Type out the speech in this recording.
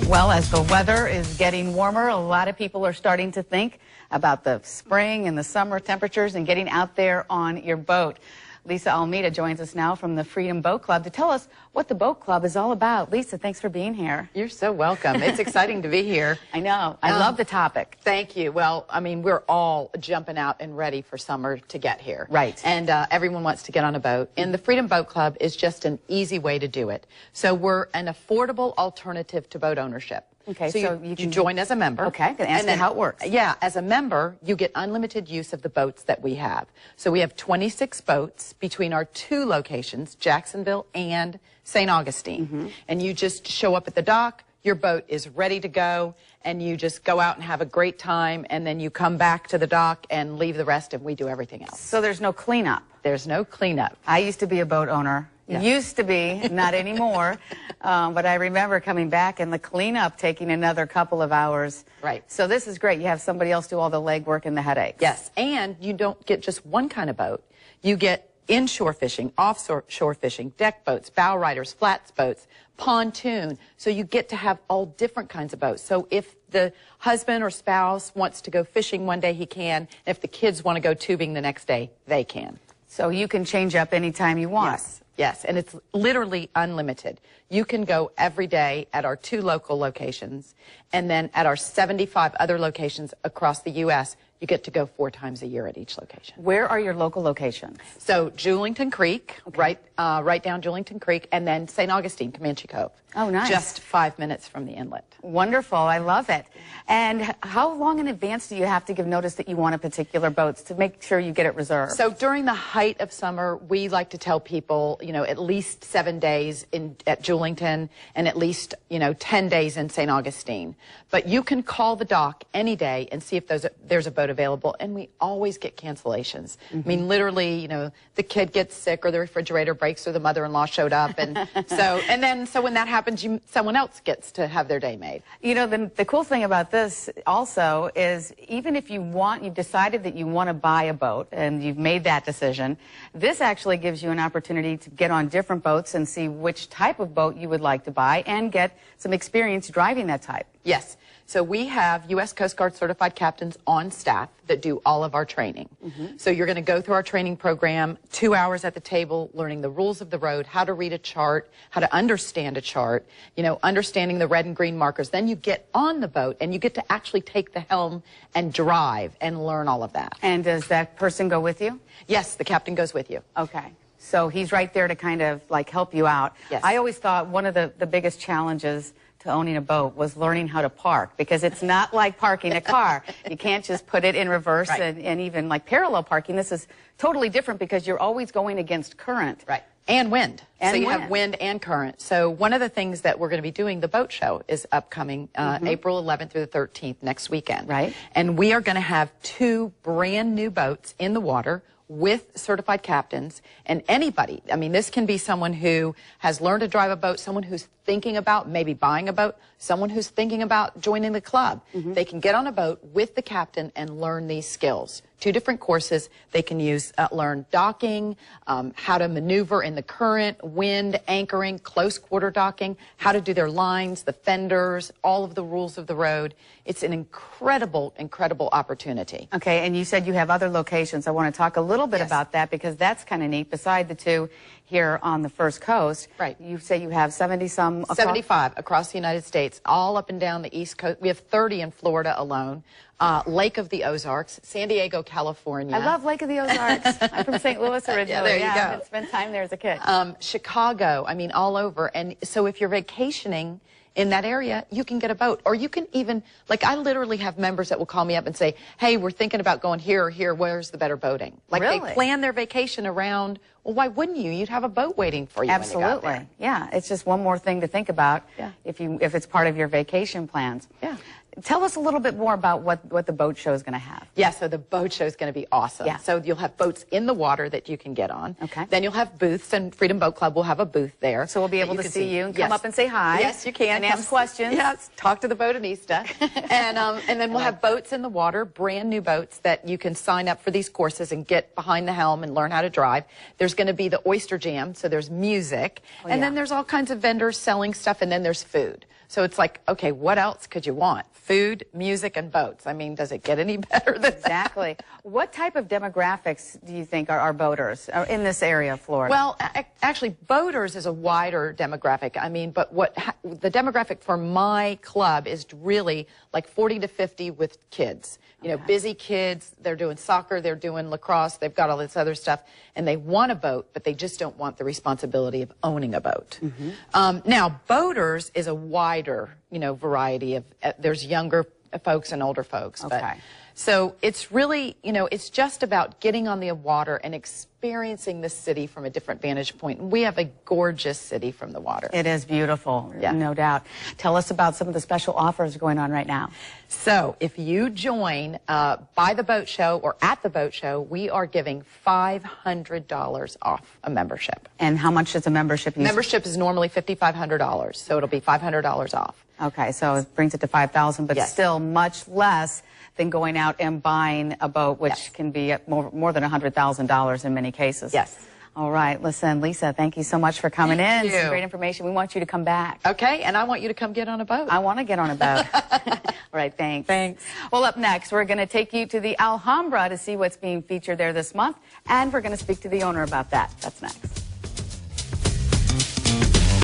Well, as the weather is getting warmer, a lot of people are starting to think about the spring and the summer temperatures and getting out there on your boat. Lisa Almeida joins us now from the Freedom Boat Club to tell us what the boat club is all about. Lisa, thanks for being here. You're so welcome. It's exciting to be here. I know. I love the topic. Thank you. Well, I mean, we're all jumping out and ready for summer to get here. Right. And everyone wants to get on a boat. And the Freedom Boat Club is just an easy way to do it. So we're an affordable alternative to boat ownership. Okay, so you can join as a member. Okay, and then how it works. Yeah, as a member, you get unlimited use of the boats that we have. So we have 26 boats between our two locations, Jacksonville and St. Augustine. And you just show up at the dock, your boat is ready to go, and you just go out and have a great time, and then you come back to the dock and leave the rest, and we do everything else. So there's no cleanup. There's no cleanup. I used to be a boat owner. Yeah. Used to be, not anymore. But I remember coming back and the cleanup taking another couple of hours. Right. So this is great. You have somebody else do all the legwork and the headaches. Yes, and you don't get just one kind of boat. You get inshore fishing, offshore fishing, deck boats, bow riders, flats boats, pontoon. So you get to have all different kinds of boats. So if the husband or spouse wants to go fishing one day, he can. If the kids want to go tubing the next day, they can. So you can change up anytime you want. Yes. Yes, and it's literally unlimited. You can go every day at our two local locations, and then at our 75 other locations across the U.S., you get to go 4 times a year at each location. Where are your local locations? So Julington Creek, right down Julington Creek, and then St. Augustine, Comanche Cove. Oh, nice. Just 5 minutes from the inlet. Wonderful. I love it. And how long in advance do you have to give notice that you want a particular boat to make sure you get it reserved? So during the height of summer, we like to tell people, you know, at least 7 days at Julington and at least, 10 days in St. Augustine. But you can call the dock any day and see if there's a boat available, and we always get cancellations. I mean, literally, the kid gets sick or the refrigerator breaks or the mother-in-law showed up, and so when that happens, someone else gets to have their day made. The cool thing about this also is even if you've decided that you want to buy a boat and you've made that decision, this actually gives you an opportunity to get on different boats and see which type of boat you would like to buy and get some experience driving that type. Yes. So we have U.S. Coast Guard certified captains on staff that do all of our training. So you're going to go through our training program, 2 hours at the table, learning the rules of the road, how to read a chart, how to understand a chart, understanding the red and green markers. Then you get on the boat and you get to actually take the helm and drive and learn all of that. And does that person go with you? Yes, the captain goes with you. Okay. So he's right there to kind of like help you out. Yes. I always thought one of the biggest challenges to owning a boat was learning how to park, because it's not like parking a car. You can't just put it in reverse. Right. and even like parallel parking. This is totally different because you're always going against current. Right. And wind. And so you wind. have wind and current. So one of the things that we're going to be doing, the boat show is upcoming April 11th through the 13th next weekend. Right. And we are going to have 2 brand new boats in the water with certified captains, and anybody. I mean, this can be someone who has learned to drive a boat, someone who's thinking about maybe buying a boat, someone who's thinking about joining the club. They can get on a boat with the captain and learn these skills. 2 different courses. They can learn docking, how to maneuver in the current, wind, anchoring, close quarter docking, how to do their lines, the fenders, all of the rules of the road. It's an incredible, incredible opportunity. Okay, and you said you have other locations. I want to talk a little bit about that because that's kind of neat. Beside the 2 here on the First Coast, right? You say you have 70-some across 75 across the United States, all up and down the East Coast. We have 30 in Florida alone. Lake of the Ozarks, San Diego, California. I love Lake of the Ozarks. I'm from St. Louis originally. Yeah, there you go. I spent time there as a kid. Chicago, I mean, all over. And so if you're vacationing in that area, you can get a boat. Or you can even, like, I literally have members that will call me up and say, hey, we're thinking about going here or here. Where's the better boating? Like, really? They plan their vacation around, well, why wouldn't you? You'd have a boat waiting for you. Absolutely. When you got there. Yeah, it's just one more thing to think about. Yeah. If it's part of your vacation plans. Yeah. Tell us a little bit more about what the boat show is going to have. Yeah, so the boat show is going to be awesome. Yeah. So you'll have boats in the water that you can get on. Okay. Then you'll have booths, and Freedom Boat Club will have a booth there. So we'll be able to see you and come up and say hi. Yes, you can. And ask questions. Yes, talk to the boatanista. and then we'll have boats in the water, brand new boats that you can sign up for these courses and get behind the helm and learn how to drive. There's going to be the Oyster Jam, so there's music. And then there's all kinds of vendors selling stuff, and then there's food. So it's like, okay, what else could you want? Food, music, and boats. I mean, does it get any better than that? Exactly. What type of demographics do you think are boaters in this area of Florida? Well, actually, boaters is a wider demographic. I mean, but the demographic for my club is really like 40 to 50 with kids. You know, busy kids, they're doing soccer, they're doing lacrosse, they've got all this other stuff, and they want a boat, but they just don't want the responsibility of owning a boat. Now, boaters is a wider, you know, variety of, there's younger folks and older folks. Okay. But, so it's really, you know, it's just about getting on the water and experiencing the city from a different vantage point. We have a gorgeous city from the water. It is beautiful, Yeah. no doubt. Tell us about some of the special offers going on right now. So if you join by the boat show or at the boat show, we are giving $500 off a membership. And how much is a membership? Membership is normally $5,500, so it'll be $500 off. Okay, so it brings it to $5,000, but Yes. still much less than going out and buying a boat, which Yes. can be at more than $100,000 in many cases. Yes. All right, listen, Lisa, thank you so much for coming Thank in. you. Some great information. We want you to come back. Okay, and I want you to come get on a boat. I want to get on a boat. All right, thanks. Thanks. Well, up next, we're going to take you to the Alhambra to see what's being featured there this month, and we're going to speak to the owner about that. That's next.